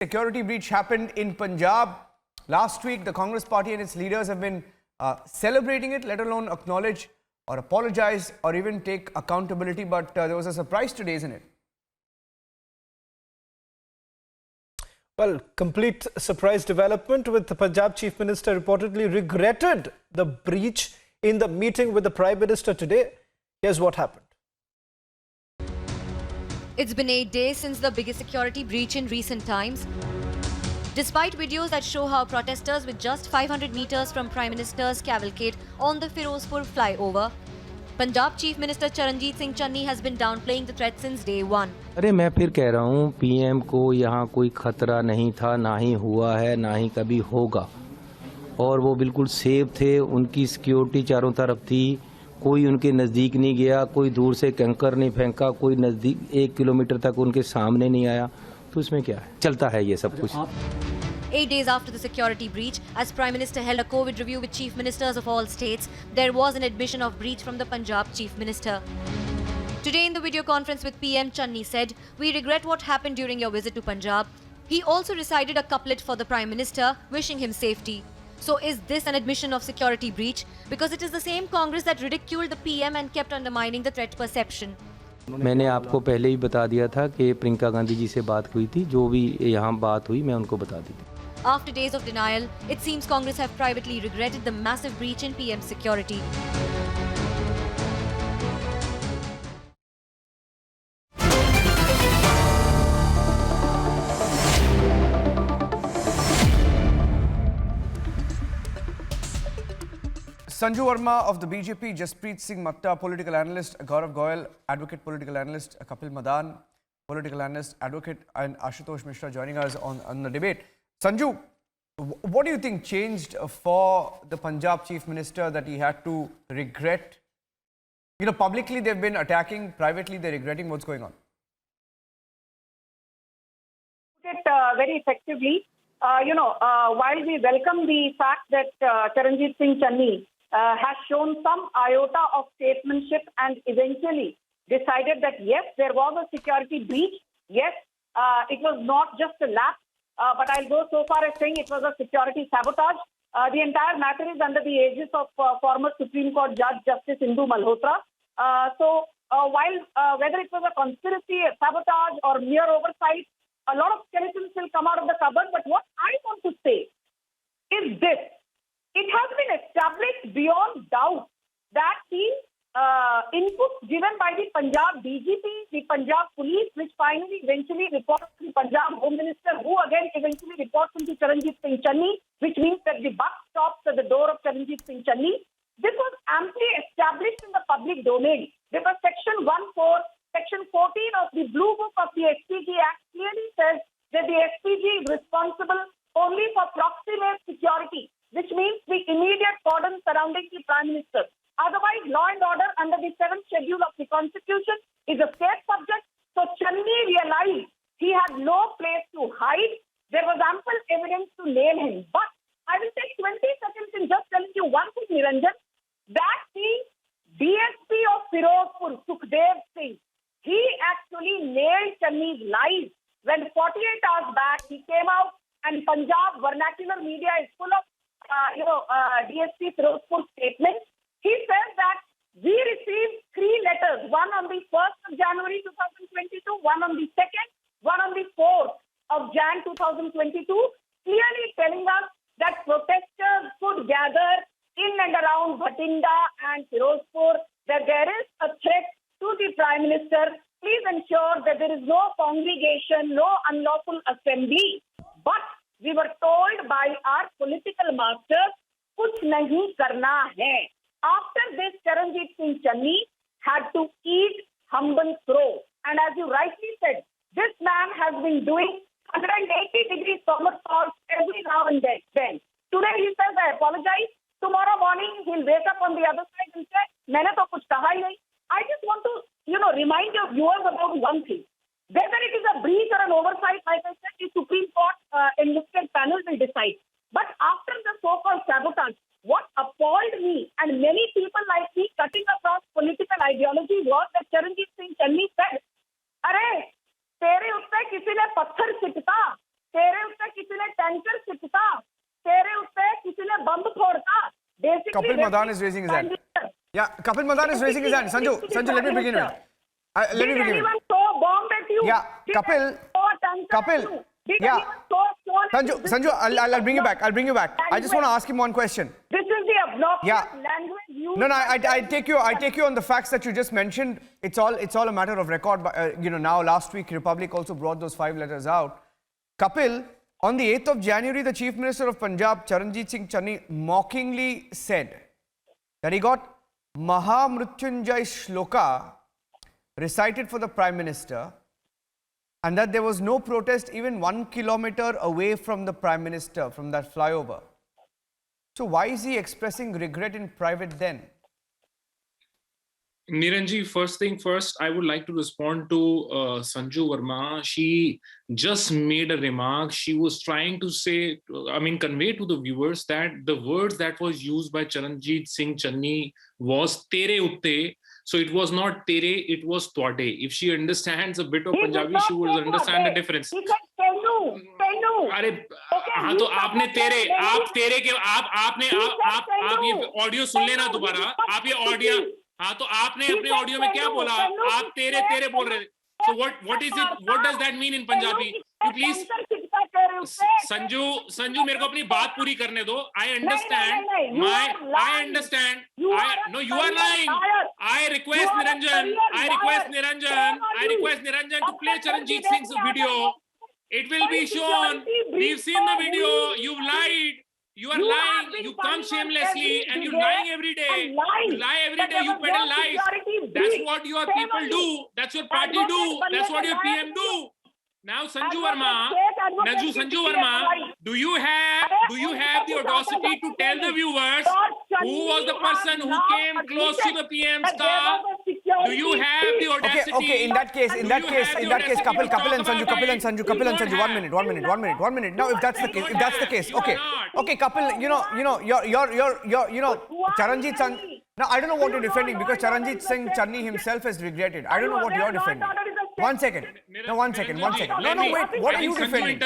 Security breach happened in Punjab last week. The Congress party and its leaders have been celebrating it, let alone acknowledge or apologize or even take accountability. But there was a surprise today, isn't it? Well, complete surprise development with the Punjab Chief Minister reportedly regretted the breach in the meeting with the Prime Minister today. Here's what happened. It's been 8 days since the biggest security breach in recent times. Despite videos that show how protesters with just 500 meters from Prime Minister's cavalcade on the Firozpur flyover, Punjab Chief Minister Charanjit Singh Channi has been downplaying the threat since day one. अरे मैं फिर कह रहा हूँ PM को यहाँ कोई खतरा नहीं था, ना ही हुआ है, ना ही कभी होगा और वो बिल्कुल सेफ थे। उनकी सिक्योरिटी चारों तरफ थी, कोई उनके नज़दीक नहीं गया, कोई दूर से कंकर नहीं फेंका, कोई नज़दीक 1 किलोमीटर तक उनके सामने नहीं आया। तो इसमें क्या है, चलता है ये सब कुछ। 8 days after the security breach, as Prime Minister held a COVID review with chief ministers of all states, there was an admission of breach from the Punjab Chief Minister. Today in the video conference with PM, Channi said, "We regret what happened during your visit to Punjab." He also recited a couplet for the Prime Minister, wishing him safety. So is this an admission of security breach? Because it is the same Congress that ridiculed the PM and kept undermining the threat perception. मैंने आपको पहले ही बता दिया था कि प्रियंका गांधी जी से बात हुई थी, जो भी यहाँ बात हुई मैं उनको बता दी थी। After days of denial, it seems Congress have privately regretted the massive breach in PM security. Sanju Verma of the BJP, Jaspreet Singh Matta, political analyst, Gaurav Goyal, advocate, political analyst, Kapil Madan, political analyst, advocate, and Ashutosh Mishra joining us on the debate. Sanju, what do you think changed for the Punjab Chief Minister that he had to regret? You know, publicly they've been attacking, privately they're regretting. What's going on? Very effectively. While we welcome the fact that Charanjit Singh Channi has shown some iota of statesmanship and eventually decided that yes, there was a security breach. Yes, it was not just a lapse, but I'll go so far as saying it was a security sabotage. The entire matter is under the aegis of former Supreme Court Judge Justice Indu Malhotra. While whether it was a conspiracy, a sabotage or mere oversight, a lot of skeletons will come out of the cupboard. But what I want to say is this. It has been established beyond doubt that the inputs given by the Punjab DGP, the Punjab Police, which finally eventually reports to the Punjab Home Minister, who again eventually reports to Charanjit Singh Channi, which means that the buck stops at the door of Charanjit Singh Channi. This was amply established in the public domain because Section 14, Section 14 of the Blue Book of the SPG Act clearly says that the SPG is responsible only for proximate security, which means the immediate cordon surrounding the Prime Minister. Otherwise, law and order under the 7th schedule of the Constitution is a state subject. So Channi realized he had no place to hide. There was ample evidence to nail him. But I will take 20 seconds in just telling you one thing, Niranjan, that the DSP of Firozpur, Sukhdev Singh, he actually nailed Channi's lies when 48 hours back he came out and Punjab vernacular media is full of DSP Firozpur statements. He says that we received 3 letters, one on the 1st of January 2022, one on the 2nd, one on the 4th of Jan 2022, clearly telling us that protesters could gather in and around Bhatinda and Firozpur, that there is a threat to the Prime Minister. Please ensure that there is no congregation, no unlawful assembly. But we were told by our political masters, kuch nahi karna hai. After this, Charanjit Singh Channi had to eat humble crow. And as you rightly said, this man has been doing 180-degree somersaults every now and then. Today he says, I apologize. Tomorrow morning he'll wake up on the other side and say, maine to kuch kaha hi nahi. I just want to, remind your viewers about one thing. Whether it is a breach or an oversight, like I said, the Supreme Court enlisted panel will decide. But after the so-called sabotage, what appalled me and many people like me cutting across political ideology was that Charanjit Singh Channi said, "Arey, तेरे उत्ते किसी ने पत्थर Sitka, तेरे tanker सिकता तेरे उत्ते किसी ने बम फोड़ता. Basically, Kapil Madan is raising his hand. Yeah, Kapil Madan is raising his hand. Sanju, let me begin with. Let me Did begin anyone with. throw a bomb at you? Yeah, Did Kapil, anyone throw a tanker at Kapil, you? Did yeah. anyone throw a stone at you? Sanju, I'll bring you back. I'll bring you back. I just want to ask him one question. This is the obnoxious Yeah. language used. No, by I take you on the facts that you just mentioned. It's all a matter of record. But, now last week Republic also brought those 5 letters out. Kapil, on the 8th of January, the Chief Minister of Punjab, Charanjit Singh Channi, mockingly said that he got Mahamrutyunjay Shloka recited for the Prime Minister and that there was no protest even 1 kilometer away from the Prime Minister, from that flyover. So why is he expressing regret in private then? Niranji, first thing first, I would like to respond to Sanju Verma. She just made a remark. She was trying to say, convey to the viewers that the words that was used by Charanjit Singh Channi was tere utte. So it was not tere, it was twade. If she understands a bit of He did Punjabi, not she would say understand the twade. difference. He said tenu. अरे हाँ तो आपने तेरे के आपने आप ये audio सुन लेना दोबारा. आप ये ऑडियो हाँ तो आपने अपने ऑडियो में क्या बोला? आप तेरे बोल रहे थे. So what is it? What does that mean in Punjabi? You please Sanju मेरे को अपनी बात पूरी करने दो. I understand. No, you are lying. I request Niranjan to play Charanjit Singh's video. It will be shown. We've seen the video. You've lied. You are lying. You come shamelessly and you're lying every day. You lie every day. You peddle lies. That's what your people do. That's your party do. That's what your PM do. Now, Sanju Verma, do you have the audacity to tell the viewers who was the person who came close to the PM's car? Do you have the audacity? Okay. In that case, Kapil and Sanju, 1 minute. Now, if that's the case, okay, Kapil, Charanjit Singh. Now, I don't know what you're defending because Charanjit Singh Channi himself has regretted. I don't know what you're defending. One second. No, wait. What are you defending?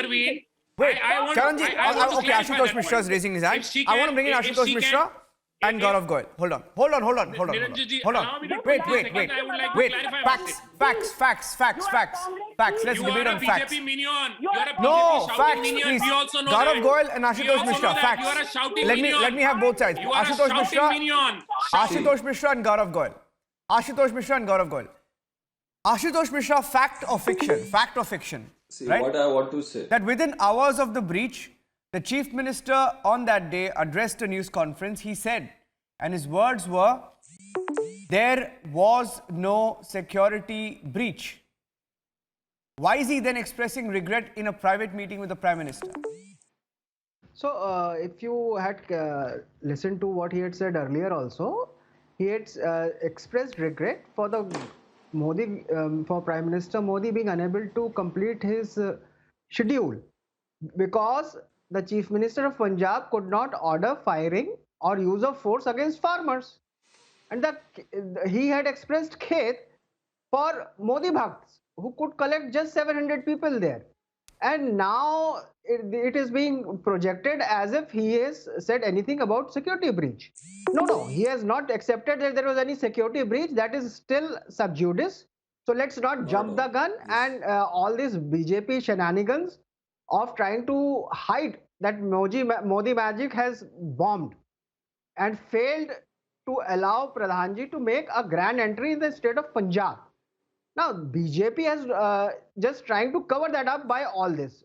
Wait, Charanjit. Okay, Ashutosh Mishra is raising his hand. I want to bring in Ashutosh Mishra and Gaurav Goyal. Hold on. Wait. Facts. Let's debate on facts. No, facts, please. Gaurav Goyal and Ashutosh Mishra. Facts. Let me have both sides. Ashutosh Mishra and Gaurav Goyal. Ashutosh Mishra, fact or fiction? See, right? what I want to say. That within hours of the breach, the Chief Minister on that day addressed a news conference. He said, and his words were, there was no security breach. Why is he then expressing regret in a private meeting with the Prime Minister? So, if you had listened to what he had said earlier also, he had expressed regret for the Modi, for Prime Minister Modi being unable to complete his schedule because the Chief Minister of Punjab could not order firing or use of force against farmers. And he had expressed khet for Modi Bhakts who could collect just 700 people there. And now it is being projected as if he has said anything about security breach. No, he has not accepted that there was any security breach. That is still sub judice. So let's not jump the gun and all these BJP shenanigans of trying to hide that Modi Magic has bombed and failed to allow Pradhanji to make a grand entry in the state of Punjab. Now, BJP has just trying to cover that up by all this.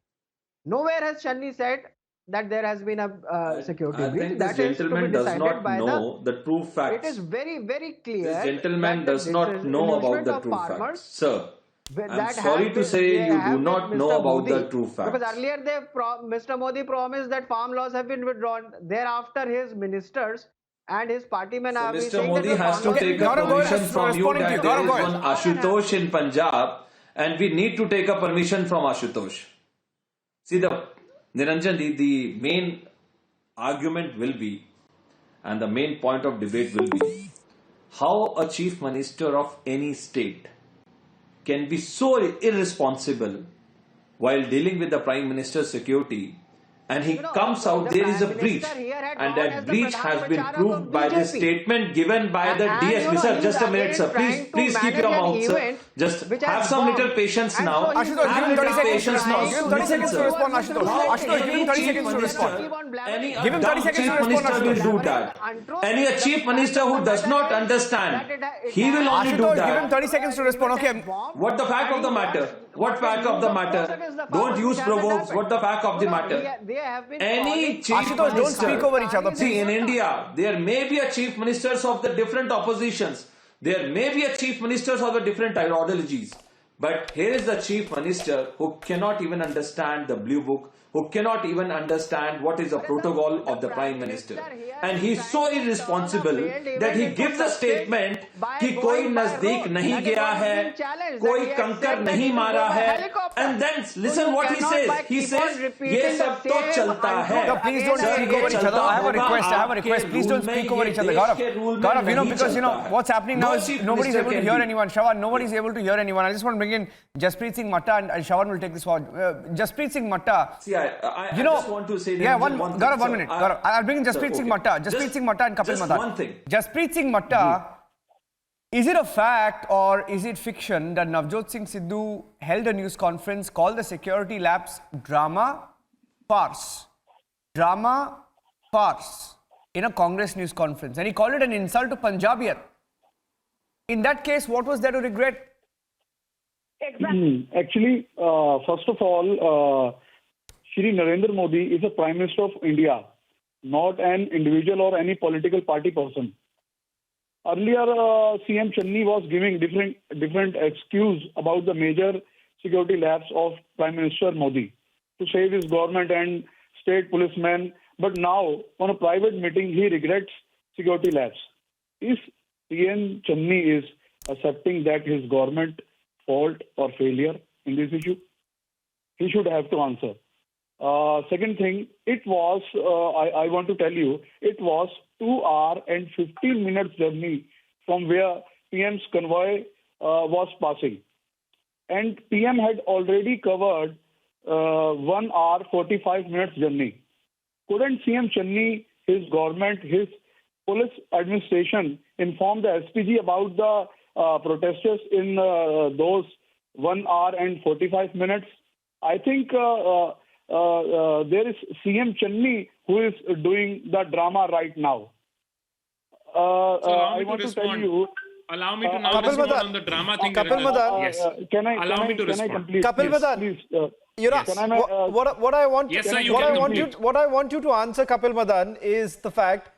Nowhere has Channi said that there has been a security breach. I think this gentleman does not know the true facts. It is very, very clear. This gentleman does not know about the true facts. Sir, I'm sorry to say you do not know about the true facts. Because earlier Mr. Modi promised that farm laws have been withdrawn. Thereafter, his ministers and his party men are Mr. saying Modi that has to take a permission from you that there is one Ashutosh in Punjab and we need to take a permission from Ashutosh. See, Niranjan, the main argument will be and the main point of debate will be how a chief minister of any state can be so irresponsible while dealing with the Prime Minister's security and he comes out, there is a breach, and that breach has been proved by the statement given by the DSP. Sir, just a minute, sir. Please keep your mouth, sir. Just have some little patience now. Ashutosh, give him 30 seconds. Patience now. Give him 30 seconds to respond, Ashutosh. Ashutosh, give him 30 seconds to respond. Any Give him 30 seconds to chief respond, minister will Ashutosh. do that. Any a chief minister who does not understand, he will only do Ashutosh, give him that. 30 seconds to respond. Okay. What the fact of the matter? What fact of the matter? Don't use provokes. What the fact of the matter? Any chief Ashutosh, don't minister. speak over each other, See, please. in India, there may be a chief ministers of the different oppositions. There may be a chief ministers of the different ideologies. But here is the chief minister who cannot even understand the blue book, who cannot even understand what is the protocol of the prime minister. And he is so irresponsible that he gives a statement कि कोई नजदीक नहीं गया है, कोई कंकर नहीं मारा है, and then listen what he says. He says ये सब तो चलता है. No, please don't Sir, speak ये over each other. चलता I have a होगा request. I have a आपके request. Please don't rule speak में, over ये each other. देश के rule में Gaurav, नहीं because चलता है. what's happening now No is chief nobody's minister able to can hear be. anyone. Shawan, nobody's able to hear anyone. I just want to bring in Jasprit Singh Matta and Shawan will take this forward. Jasprit Singh Matta. See, I You know, just want to say yeah, one thing, Gaurav, 1 sir. minute. Gaurav, I'll bring in Sir, Jasprit Singh okay. Matta. Jasprit Singh Matta and Kapil just Madan. one thing. Jasprit Singh Matta, is it a fact or is it fiction that Navjot Singh Sidhu held a news conference called the security lapse drama farce? Drama farce in a Congress news conference. And he called it an insult to Punjabian. In that case, what was there to regret? Exactly. Actually, first of all, Shri Narendra Modi is a Prime Minister of India, not an individual or any political party person. Earlier, CM Channi was giving different excuse about the major security lapse of Prime Minister Modi to save his government and state policemen. But now, on a private meeting, he regrets security lapse. If CM Channi is accepting that his government fault or failure in this issue, he should have to answer. Second thing, it was, I want to tell you, it was 2 hours and 15 minutes journey from where PM's convoy was passing. And PM had already covered 1 hour 45 minutes journey. Couldn't CM Channi, his government, his police administration inform the SPG about the protesters in those 1 hour and 45 minutes? I think there is CM Channi who is doing the drama right now. I want to tell you. Allow me to now Kapil respond Madan. on the drama thing. Kapil Madan. Yes. Allow me to can I respond. complete? Kapil Madan. Please, You know, Yes. what I want, Yes, sir, you what can I want you, complete. what I want you to answer, Kapil Madan, is the fact.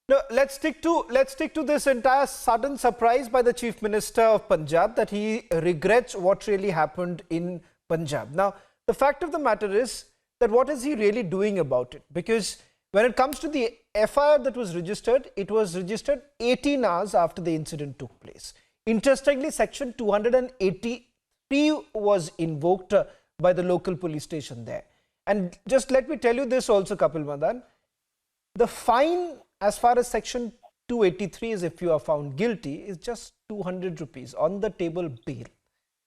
No, let's stick to this entire sudden surprise by the Chief Minister of Punjab that he regrets what really happened in Punjab. Now, the fact of the matter is that what is he really doing about it? Because when it comes to the FIR that was registered, it was registered 18 hours after the incident took place. Interestingly, Section 283 was invoked by the local police station there. And just let me tell you this also, Kapil Madan. The fine as far as Section 283 is, if you are found guilty, is just 200 rupees on the table bail.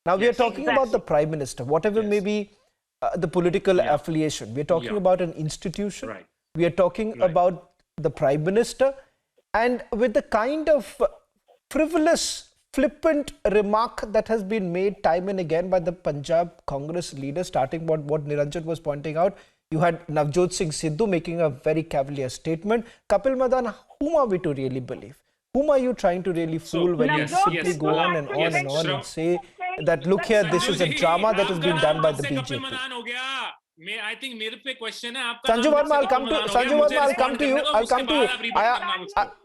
Now, we are talking about the Prime Minister, whatever may be the political affiliation. We are talking about an institution. Right. We are talking about the Prime Minister. And with the kind of frivolous, flippant remark that has been made time and again by the Punjab Congress leader, starting what Niranjan was pointing out, you had Navjot Singh Sidhu making a very cavalier statement. Kapil Madan, whom are we to really believe? Whom are you trying to really fool when you simply go on and on and on and say that, look here, this is a drama that has been done by the BJP? I think मेरे पे question है आपका. Sanju Verma, I'll come to Sanju Verma. I'll come to you. I'll come to you.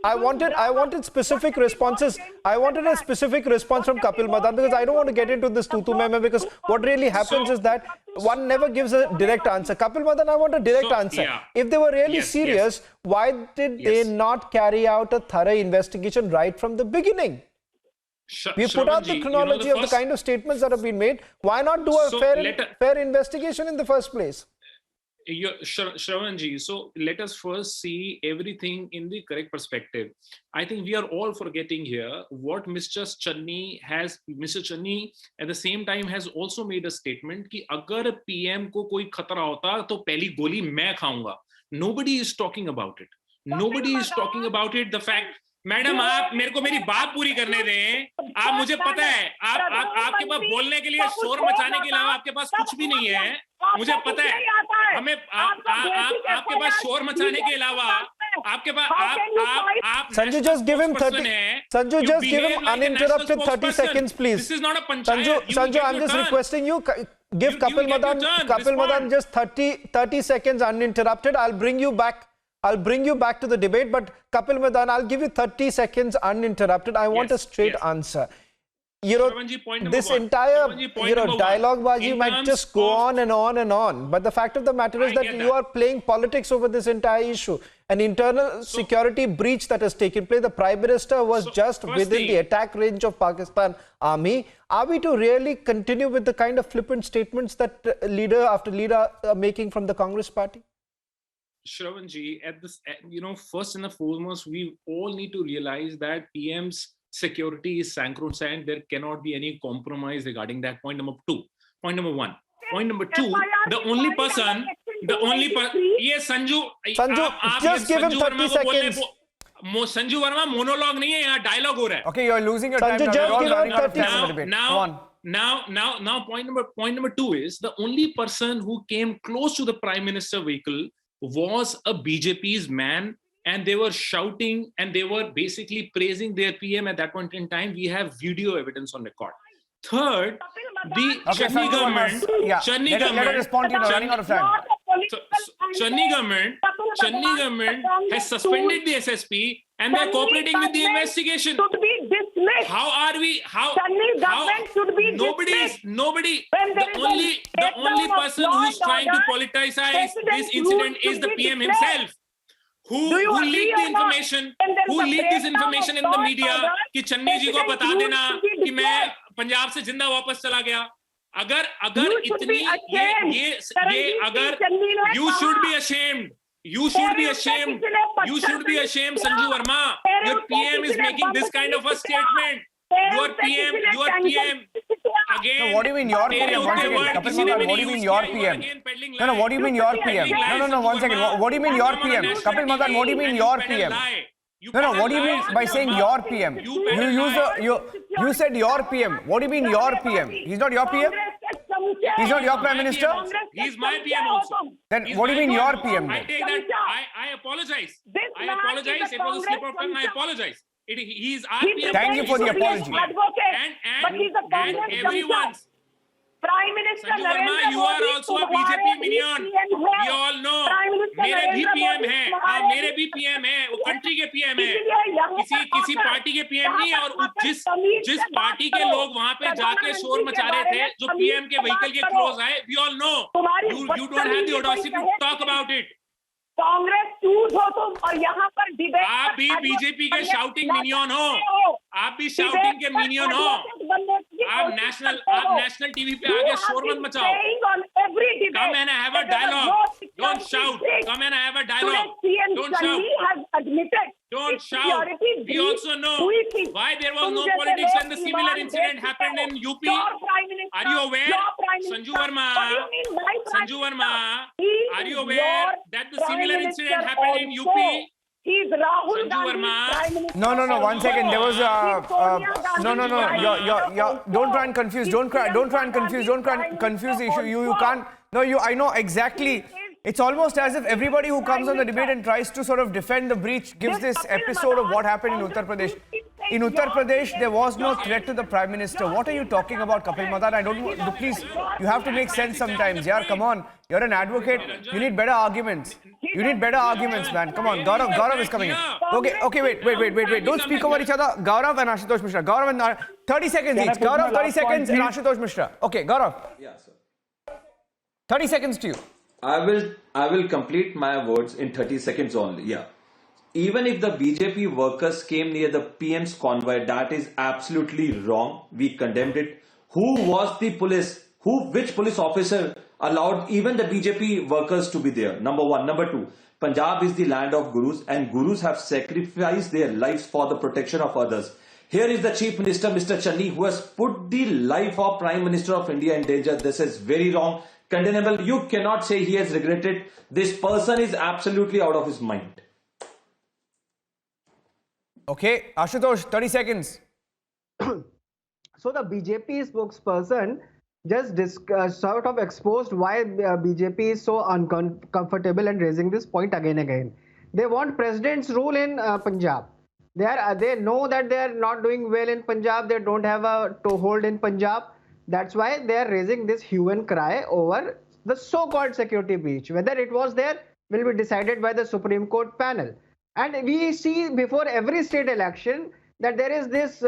I wanted specific responses. I wanted a specific response from Kapil Madan because I don't want to get into this tutu meme, because what really happens is that one never gives a direct answer. Kapil Madan, I want a direct answer. If they were really serious, why did they not carry out a thorough investigation right from the beginning? We put out the chronology of the kind of statements that have been made. Why not do a fair investigation in the first place? Shravanji, so let us first see everything in the correct perspective. I think we are all forgetting here what Mr. Channi at the same time has also made a statement कि अगर PM को कोई खतरा होता तो पहली गोली मैं खाऊंगा. Nobody is talking about it. Nobody is talking about it. The fact, madam आप मेरे को मेरी बात पूरी करने दें. आप मुझे पता है आपके पास बोलने के लिए शोर मचाने के अलावा आपके पास कुछ भी नहीं है. मुझे पता है. हमें आपके पास शोर मचाने के अलावा आपके पास आप Sanju, just give him 30. Sanju, just give him uninterrupted 30 seconds, please. This is not a panchayat. Sanju, I'm just requesting you. Give Kapil Madan just 30 seconds uninterrupted. I'll bring you back to the debate, but Kapil Madan, I'll give you 30 seconds uninterrupted. I want a straight answer. This entire dialogue baji might just go on and on and on, but the fact of the matter is that you are playing politics over this entire issue. An internal security breach that has taken place. The Prime Minister was just within the attack range of Pakistan Army. Are we to really continue with the kind of flippant statements that leader after leader are making from the Congress party? Shravanji, first and foremost, we all need to realize that PM's security is sacrosanct. There cannot be any compromise regarding that. Point number one. Point number two, the only person, yes, Sanju, just give him 30 seconds. Sanju Verma monologue nahi hai, yahan dialogue ho raha hai. Okay, you're losing your time. Sanju, just give him 30 seconds. Now, point number two is the only person who came close to the Prime Minister vehicle was a BJP's man, and they were shouting and they were basically praising their PM at that point in time. We have video evidence on record. Third, the Channi government, Let her respond to you, running out of time. Channi government has suspended the SSP and they're cooperating with the investigation. Should be dismissed. Channi government should be dismissed. Nobody. The only person who's trying to politicize this incident is the PM himself. Who leaked the information? Who leaked this information in the media? कि चन्नी जी को बता देना कि मैं पंजाब से जिंदा वापस चला गया. अगर इतनी ये अगर you should be ashamed. You should be ashamed. You should be ashamed, Sanju Verma. Your PM is making this kind of a statement. Your PM. Again. No, what do you mean your PM? One second. Kapil Madan, what do you mean your PM? No, what do you mean your PM? No, 1 second. What do you mean your PM? Kapil Madan, what do you mean your PM? No, what do you mean by saying your PM? You said your PM. What do you mean your PM? He's not your PM? He's not your Prime Minister? He's my PM also. Then what do you mean your PM? I take that. I apologize. It was a slip of tongue. I apologize. He's our PM. Thank you for the apology. And everyone's. Prime Minister Sanju Verma, you are also a BJP minion. We all know. मेरे भी PM हैं. हाँ, मेरे भी PM हैं. वो country के PM हैं. किसी पार्टी के PM नहीं है. और जिस पार्टी के लोग वहाँ पे जाके शोर मचा रहे थे, जो PM के vehicle के close आए, we all know. You don't have the audacity to talk about it. Congress choose हो तुम और यहाँ पर डिबेट. आप भी बीजेपी के शाउटिंग मिनियन हो. आप भी शाउटिंग के मिनियन हो. आप नेशनल टीवी पे आके शोर मत मचाओ. Come and have a dialogue. Don't shout. Come and have a dialogue. Don't shout. Don't shout. We also know why there was no politics when the similar incident happened in UP. Are you aware, Sanju Verma? Are you aware that the similar incident happened in UP? He's Rahul Sanju Verma. No. 1 second. There was no. Don't try and confuse. Don't try and confuse. Don't try and confuse the issue. You can't. No, I know exactly. It's almost as if everybody who comes on the debate and tries to sort of defend the breach gives this episode of what happened in Uttar Pradesh. In Uttar Pradesh, there was no threat to the Prime Minister. What are you talking about, Kapil Madan? I don't know. Please, you have to make sense sometimes. Yeah, come on. You're an advocate. You need better arguments. Man. Come on. Gaurav is coming in. Okay, wait. Don't speak over each other. Gaurav and Ashutosh Mishra. Gaurav and 30 seconds each. Gaurav, 30 seconds and Ashutosh Mishra. Okay, Gaurav. Yeah, sir. 30 seconds to you. I will complete my words in 30 seconds only. Yeah. Even if the BJP workers came near the PM's convoy, that is absolutely wrong. We condemned it. Who was the police? Which police officer allowed even the BJP workers to be there. Number one. Number two, Punjab is the land of gurus, and gurus have sacrificed their lives for the protection of others. Here is the Chief Minister, Mr. Channi, who has put the life of Prime Minister of India in danger. This is very wrong, condemnable. You cannot say he has regretted. This person is absolutely out of his mind. Okay, Ashutosh, 30 seconds. So the BJP spokesperson just sort of exposed why BJP is so uncomfortable and raising this point again and again. They want president's rule in Punjab. They know that they are not doing well in Punjab. They don't have a toehold in Punjab. That's why they are raising this hue and cry over the so-called security breach. Whether it was there will be decided by the Supreme Court panel. And we see before every state election that there is this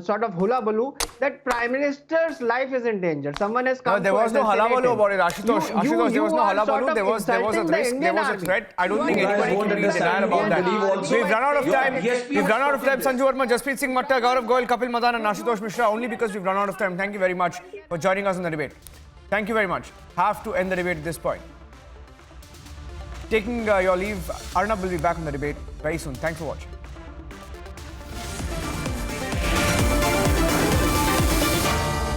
sort of hula-baloo that Prime Minister's life is in danger. Someone has come No, there was no hula-baloo about it, Ashutosh. Ashutosh, there was no hula-baloo. There was a risk. There was a threat. I don't think anybody can be denied about that. We've run out of time. We've run out of time. Sanju Verma, Jaspreet Singh Matta, Gaurav Goyal, Kapil Madan and Ashutosh Mishra, only because we've run out of time. Thank you very much for joining us in the debate. Thank you very much. Have to end the debate at this point. Taking your leave, Arnab will be back on the debate very soon. Thanks for watching.